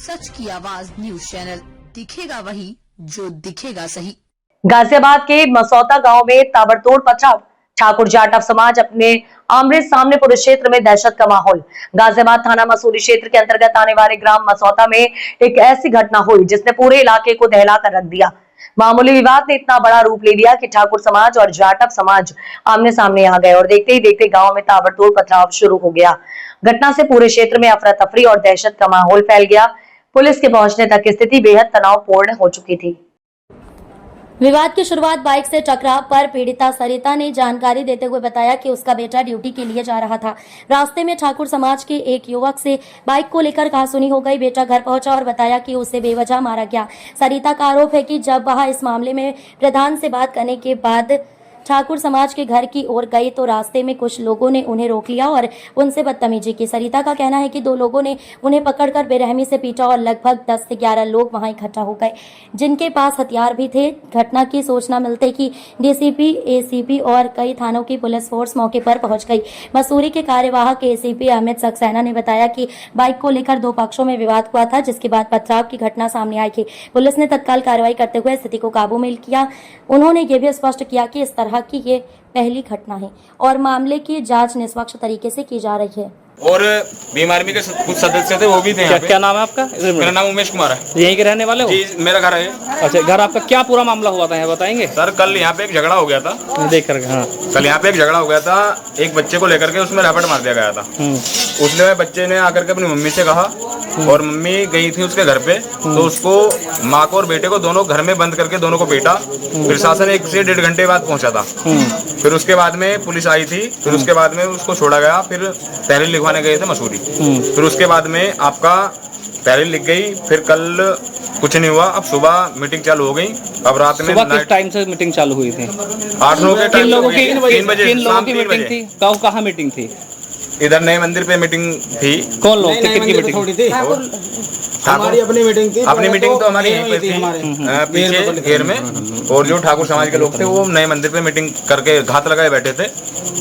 सच की आवाज news channel, दिखेगा वही जो दिखेगा सही। गाजियाबाद के मसौता गांव में ताबड़तोड़ पथराव, ठाकुर जाटव समाज अपने आमने सामने पूरे क्षेत्र में दहशत का माहौल। गाजियाबाद थाना मसूरी क्षेत्र के अंतर्गत आने वाले ग्राम मसौता में एक ऐसी घटना हुई जिसने पूरे इलाके को दहला कर रख दिया। मामूली विवाद ने इतना बड़ा रूप ले लिया कि ठाकुर समाज और जाटव समाज आमने सामने आ गए और देखते ही देखते गांव में ताबड़तोड़ पथराव शुरू हो गया। घटना से पूरे क्षेत्र में अफरा तफरी और दहशत का माहौल फैल गया। पुलिस के पहुंचने तक स्थिति बेहद तनावपूर्ण हो चुकी थी। विवाद की शुरुआत बाइक से टकराव पर पीड़िता सरिता ने जानकारी देते हुए बताया कि उसका बेटा ड्यूटी के लिए जा रहा था। रास्ते में ठाकुर समाज के एक युवक से बाइक को लेकर कहासुनी हो गई। बेटा घर पहुंचा और बताया कि उसे बेवजह मारा गया। सरिता का आरोप है कि जब वह इस मामले में प्रधान से बात करने के बाद ठाकुर समाज के घर की ओर गई तो रास्ते में कुछ लोगों ने उन्हें रोक लिया और उनसे बदतमीजी की। सरिता का कहना है कि दो लोगों ने उन्हें पकड़कर बेरहमी से पीटा और लगभग 10 से 11 लोग वहां इकट्ठा हो गए, जिनके पास हथियार भी थे। घटना की सूचना मिलते ही डीसीपी, एसीपी और कई थानों की पुलिस फोर्स मौके पर पहुंच गई। मसूरी के कार्यवाहक एसीपी अमित सक्सेना ने बताया कि बाइक को लेकर दो पक्षों में विवाद हुआ था, जिसके बाद पथराव की घटना सामने आई थी। पुलिस ने तत्काल कार्रवाई करते हुए स्थिति को काबू में किया। उन्होंने ये भी स्पष्ट किया कि इस तरह की ये पहली घटना है और मामले की जांच निष्पक्ष तरीके से की जा रही है। और भीम आर्मी के कुछ सदस्य थे, वो भी थे। क्या नाम है आपका? मेरा नाम उमेश कुमार है। यहीं के रहने वाले हो? जी, मेरा घर है। अच्छा, घर आपका। क्या पूरा मामला हुआ था यहाँ बताएंगे? सर, कल यहाँ पे एक झगड़ा हो गया था। देख कर। हाँ, कल यहाँ पे एक झगड़ा हो गया था, एक बच्चे को लेकर के उसमें रैपट मार दिया गया था। उसने बच्चे ने आकर के अपनी मम्मी से कहा और मम्मी गई थी उसके घर पे, तो उसको माँ को और बेटे को दोनों घर में बंद करके दोनों को पीटा। प्रशासन 1 से 1.5 घंटे बाद पहुंचा था। फिर उसके बाद में पुलिस आई थी। फिर उसके बाद में उसको छोड़ा गया। फिर तहरीर लिखवाने गए थे मसूरी। फिर उसके बाद में आपका तहरीर लिख गई। फिर कल कुछ नहीं हुआ। अब सुबह मीटिंग चालू हो गई। अब रात में किस टाइम से मीटिंग चालू हुई थी? 8-9 के टाइम। 3 लोगों की मीटिंग थी। कहाँ मीटिंग थी? इधर नए मंदिर पे मीटिंग थी। कौन लोग थे? कितनी मीटिंग थी? हमारी अपनी मीटिंग थी। अपनी मीटिंग तो हमारी यहीं पे थी, पीछे घेर में। और जो ठाकुर समाज के लोग थे वो नए मंदिर पे मीटिंग करके घात लगाए बैठे थे।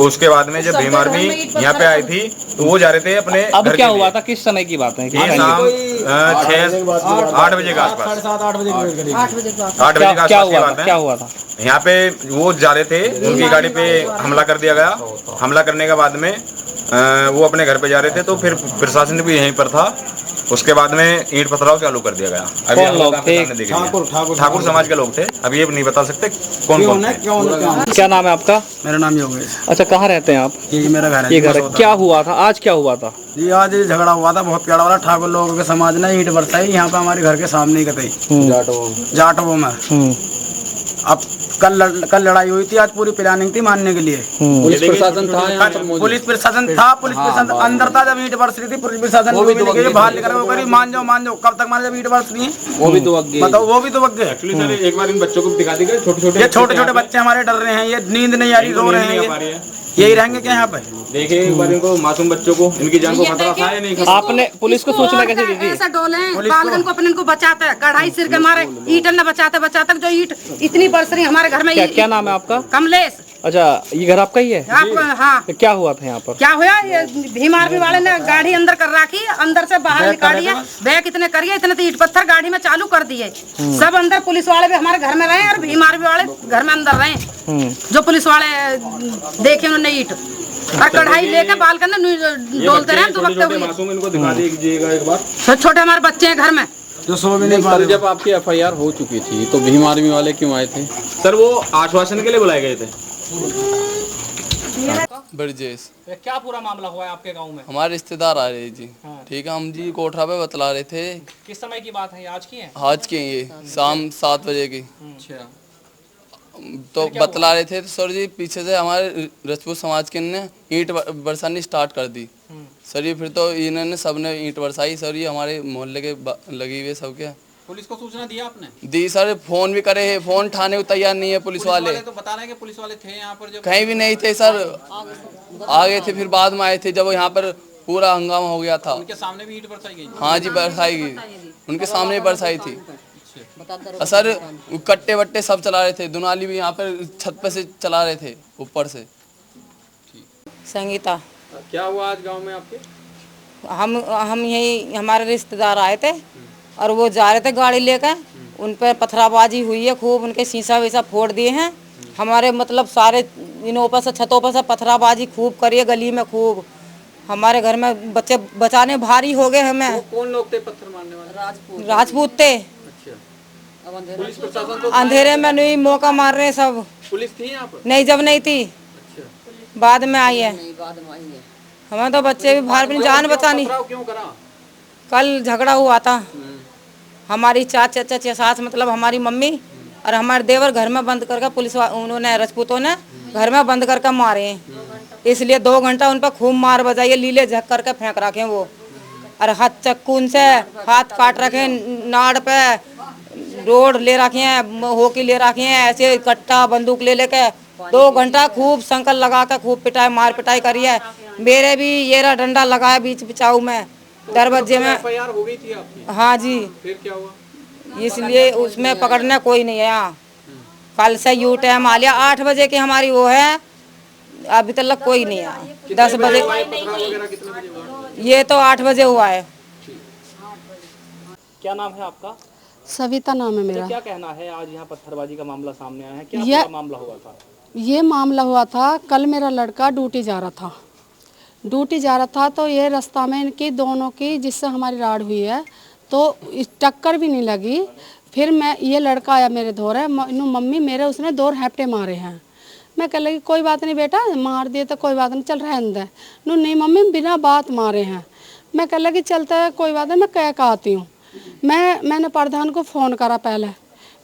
उसके बाद में जब भीम आर्मी यहाँ पे आई थी तो वो जा रहे थे अपने। अब क्या हुआ था? किस समय की बात है? ये शाम 6-8 बजे के आसपास। 8 बजे के आसपास क्या हुआ था? यहाँ पे वो जा रहे थे, उनकी गाड़ी पे हमला कर दिया गया। हमला करने के बाद में वो अपने घर पे जा रहे थे, तो फिर प्रशासन भी यहीं पर था। उसके बाद में ईंट पथराव चालू कर दिया गया। अभी कौन लोग थे? ठाकुर समाज के लोग थे। अभी ये नहीं बता सकते कौन कौन थे। क्या नाम है आपका? मेरा नाम योगेश। अच्छा, कहाँ रहते हैं आप? ये मेरा घर है। ये घर है। क्या हुआ था आज? क्या हुआ था जी? आज झगड़ा हुआ था बहुत प्यारा वाला। ठाकुर लोगों के समाज ने ईंट बरसाई यहाँ पे हमारे घर के सामने ही कतई जाटवों में। अब कल लड़ाई हुई थी। आज पूरी प्लानिंग थी मानने के लिए। पुलिस प्रशासन था यहाँ पर मौजूद? पुलिस प्रशासन था। पुलिस प्रशासन अंदर था जब ईंट बरस रही थी। पुलिस प्रशासन बाहर निकल कर मान जाओ कब तक मारे जब ईंट बरस रही है। वो भी तो वक्त बताओ, वो भी तो वक्त एक्चुअली सर एक बार इन बच्चों को दिखा दी। ये छोटे बच्चे हमारे डर रहे हैं। ये नींद नहीं आ रही, रो रहे हैं। यही रहेंगे क्या यहाँ पे? देखिए एक बार इनको, मासूम बच्चों को, इनकी जान को खतरा था या नहीं? आपने पुलिस को सूचना कैसे दी थी? ऐसा डोले बालगन को अपने को बचाता है, कढ़ाई सिर के मारे ईंट न बचाते जो ईंट इतनी बरस रही हमारे घर में। क्या नाम है आपका? कमलेश। अच्छा, ये घर आपका ही है? हाँ। तो क्या हुआ था यहाँ पर? क्या हुआ? ये भीम आर्मी वाले ने गाड़ी अंदर कर रखी, अंदर से बाहर निकाली है। बैग इतने करिए, इतने तो ईंट पत्थर गाड़ी में चालू कर दिए। सब अंदर पुलिस वाले भी हमारे घर में रहे और भीम आर्मी वाले घर में अंदर रहे। जो पुलिस वाले देखे उन्होंने ईंट और कढ़ाई लेके बालकन में डोलते रहे। मासूम, इनको दिखा दीजिएगा एक बार। छोटे हमारे बच्चे हैं घर में जो सो भी नहीं पा रहे। जब आपकी एफआईआर हो चुकी थी तो भीम आर्मी वाले क्यों आए थे? सर वो आश्वासन के लिए बुलाए गए थे। ब्रजेश। क्या पूरा मामला हुआ है आपके गांव में? हमारे रिश्तेदार आ रहे जी। ठीक है, हम जी कोठरा पे बतला रहे थे। किस समय की बात है? आज की है? आज की ये शाम 7 बजे की। अच्छा, तो बतला रहे थे तो सर जी पीछे से हमारे राजपूत समाज के ने ईंट बरसानी स्टार्ट कर दी। सर ये फिर तो इन्होंने सबने ईंट बरसाई। सर ये हमारे मोहल्ले के लगी हुई सबके। पुलिस को सूचना दिया आपने? दी सर, फोन भी करे हैं, फोन उठाने को तैयार नहीं है पुलिस वाले। तो बता रहे हैं कि पुलिस वाले थे यहाँ पर? कहीं भी नहीं थे सर, आ गए थे फिर बाद में आए थे जब यहाँ पर पूरा हंगामा हो गया था। उनके सामने भी ईंट बरसाई गई? हाँ जी, बरसाई गई। उनके सामने बरसाई थी सर। कट्टे वट्टे सब चला रहे थे। दुनाली भी यहाँ पर छत पे से चला रहे थे ऊपर से। संगीता। क्या हुआ आज गांव में आपके? हम यही हमारे रिश्तेदार आए थे और वो जा रहे थे गाड़ी लेकर, उन पर पथराबाजी हुई है खूब, उनके शीशा वीसा फोड़ दिए हैं। हमारे मतलब सारे इनों पर से छतों पर से पथराबाजी खूब करी है, गली में खूब। हमारे घर में बच्चे बचाने भारी हो गए हमें। कौन लोग थे पत्थर मारने वाले? राजपूत थे। अच्छा, पुलिस प्रशासन तो अंधेरे में नहीं मौका मार रहे सब। पुलिस थी यहाँ पर? नहीं, जब नहीं थी, अच्छा, बाद में आई है। हमें तो बच्चे भी बाहर अपनी जान बचानी। पथराव क्यों करा? कल झगड़ा हुआ था, हमारी चाचा सास मतलब हमारी मम्मी और हमारे देवर घर में बंद करके पुलिस उन्होंने राजपूतों ने घर में बंद करके मारे हैं। इसलिए 2 घंटा उन पर खूब मार बजाइए, लीले झक करके फेंक रखे वो, और हाथ चक्कून से हाथ काट रखे, नाड़ पे रोड ले रखे हैं, होकी ले रखे हैं, ऐसे कट्टा बंदूक ले लेके 2 घंटा खूब संकल लगा कर खूब पिटाई मार पिटाई करी है। मेरे भी ये रहा डंडा लगाया बीच बिचाऊ में दरवाजे में। एफआईआर हो गई थी आपकी? हाँ जी, फिर क्या हुआ? इसलिए उसमें पकड़ने कोई नहीं है यहाँ। कल से यू टाइम आ लिया, 8 बजे की हमारी वो है, अभी तक कोई नहीं है। 10 बजे पथराव वगैरह कितने बजे हुआ? ये तो 8 बजे हुआ है। क्या नाम है आपका? सविता नाम है मेरा। क्या कहना है, आज यहाँ पत्थरबाजी का मामला सामने आया है, क्या ये पूरा मामला हुआ था? ये मामला हुआ था, कल मेरा लड़का ड्यूटी जा रहा था तो ये रास्ता में इनकी दोनों की जिससे हमारी राड़ हुई है, तो टक्कर भी नहीं लगी। फिर ये लड़का आया मेरे धोरे, मम्मी मेरे उसने 2 हैप्टे मारे हैं। मैं कह लगी कोई बात नहीं बेटा, मार दिए तो कोई बात नहीं, चल रहने दे। नहीं मम्मी बिना बात मारे हैं। मैं कह लगी चलता है कोई बात नहीं, मैं कह आती हूँ। मैंने प्रधान को फ़ोन करा पहले,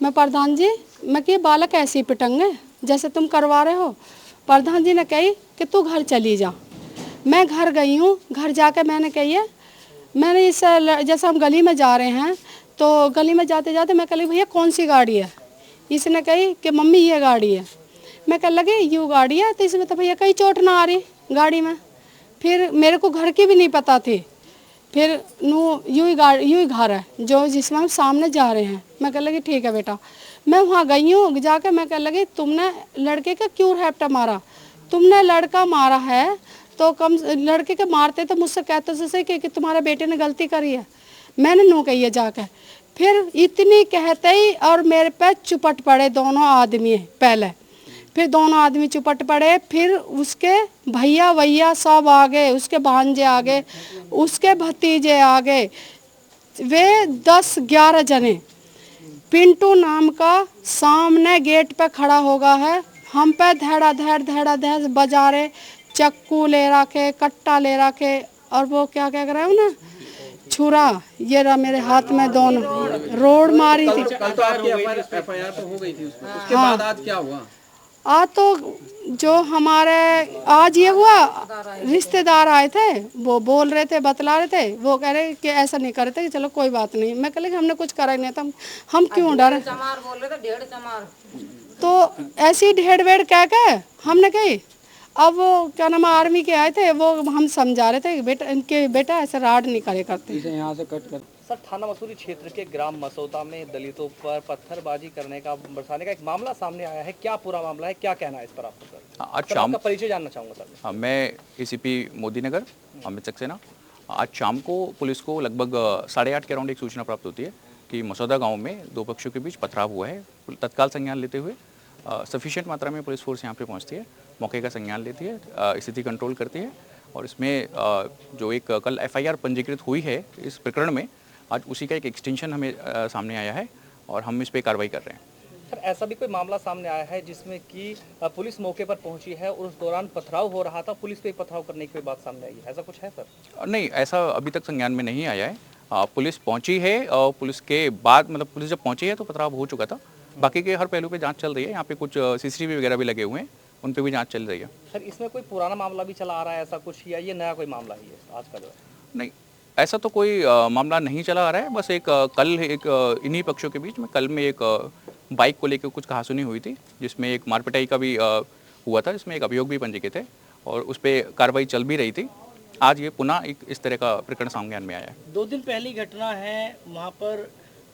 मैं प्रधान जी मैं कि बालक ऐसे ही पिटेंगे जैसे तुम करवा रहे हो। प्रधान जी ने कही कि तू घर चली जा। मैं घर गई हूँ, घर जाकर मैंने कही है, मैंने इस जैसे हम गली में जा रहे हैं तो गली में जाते जाते मैं कह लगी भैया कौन सी गाड़ी है? इसने कही कि मम्मी ये गाड़ी है। मैं कह लगी यूँ गाड़ी है, तो इसमें तो भैया कहीं चोट ना आ रही गाड़ी में। फिर मेरे को घर की भी नहीं पता थी। फिर यूँ ही घर है जो जिसमें हम सामने जा रहे हैं। मैं कह लगी ठीक है बेटा। मैं वहाँ गई हूँ, जाके मैं कह लगी तुमने लड़के का क्यों हैप्टा मारा? तुमने लड़का मारा है तो कम लड़के के मारते तो मुझसे कहते से सही कि तुम्हारे बेटे ने गलती करी है। मैंने नो कही है जाके। फिर इतनी कहते ही और मेरे पे चुपट पड़े दोनों आदमी पहले। फिर दोनों आदमी चुपट पड़े, फिर उसके भैया सब आ गए, उसके भांजे आ गए, उसके भतीजे आ गए, वे 10-11 जने। पिंटू नाम का सामने गेट पे खड़ा होगा है, हम पे धड़ा बजा रहे, चक्कू ले रखे, कट्टा ले रखे, और वो क्या कर रहे हो ना, छुरा ये रहा मेरे हाथ में दोनों, रोड मारी थी। कल तो आपकी एफआईआर तो हो गई थी उसमें, उसके बाद आज क्या हुआ? आज तो जो हमारे आज ये हुआ, रिश्तेदार आए थे, वो बोल रहे थे, बतला रहे थे, वो कह रहे कि ऐसा नहीं कर रहे थे कि चलो कोई बात नहीं। मैं कह लगी हमने कुछ करा ही नहीं था, हम क्यों डरे? तो ऐसी ढेड़ वेड़ कह के हमने कही। अब वो क्या नाम आर्मी के आए थे, वो हम समझा रहे थे कि बेटा इनके बेटा ऐसे राड नहीं करे करते। यहाँ से कट कर। सर, थाना मसूरी क्षेत्र के ग्राम मसौदा में दलितों पर पत्थरबाजी करने का, बरसाने का एक मामला सामने आया है। क्या पूरा मामला है, क्या कहना है इस पर आपको सर? आज शाम का परिचय जानना चाहूँगा सर। मैं एसीपी मोदी नगर अमित सक्सेना। आज शाम को पुलिस को लगभग 8:30 के अराउंड एक सूचना प्राप्त होती है कि मसौदा गांव में 2 पक्षों के बीच पथराव हुआ है। तत्काल संज्ञान लेते हुए सफिशिएंट मात्रा में पुलिस फोर्स यहाँ पे पहुँचती है, मौके का संज्ञान लेती है, स्थिति कंट्रोल करती है, और इसमें जो एक कल एफआईआर पंजीकृत हुई है इस प्रकरण में, आज उसी का एक एक्सटेंशन हमें सामने आया है और हम इस पर कार्रवाई कर रहे हैं। सर, ऐसा भी कोई मामला सामने आया है जिसमें कि पुलिस मौके पर पहुंची है और उस दौरान पथराव हो रहा था, पुलिस पे पथराव करने की कोई बात सामने आई है, ऐसा कुछ है सर? नहीं, ऐसा अभी तक संज्ञान में नहीं आया है। पुलिस पहुंची है और पुलिस के बाद मतलब पुलिस जब पहुंची है तो पथराव हो चुका था। बाकी के हर पहलू पे जांच चल रही है। यहाँ पे कुछ सीसीटीवी वगैरह भी लगे हुए हैं, उन पे भी जांच चल रही है। सर, इसमें कोई पुराना मामला भी चला आ रहा है ऐसा कुछ, या ये नया कोई मामला ही है आज का जो है? नहीं, ऐसा तो कोई मामला नहीं चला आ रहा है। बस कल इन्हीं पक्षों के बीच में कल में एक बाइक को लेकर कुछ कहासुनी हुई थी, जिसमें एक मारपिटाई का भी हुआ था, जिसमें एक अभियोग भी पंजीकृत है और उस पर कार्रवाई चल भी रही थी। आज ये पुनः एक इस तरह का प्रकरण सामने में आया है। 2 दिन पहली घटना है, वहाँ पर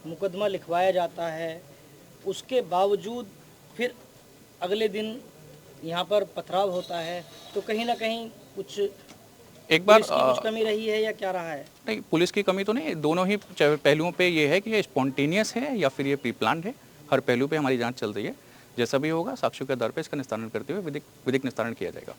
मुकदमा लिखवाया जाता है, उसके बावजूद फिर अगले दिन यहाँ पर पथराव होता है, तो कहीं ना कहीं कुछ एक बार पुलिस की कुछ कमी रही है या क्या रहा है? नहीं, पुलिस की कमी तो नहीं, दोनों ही पहलुओं पे ये है कि ये स्पॉन्टेनियस है या फिर ये प्री प्लान्ड है। हर पहलू पे हमारी जांच चल रही है। जैसा भी होगा साक्ष्यों के आधार पर इसका निस्तारण करते हुए विधिक निस्तारण किया जाएगा।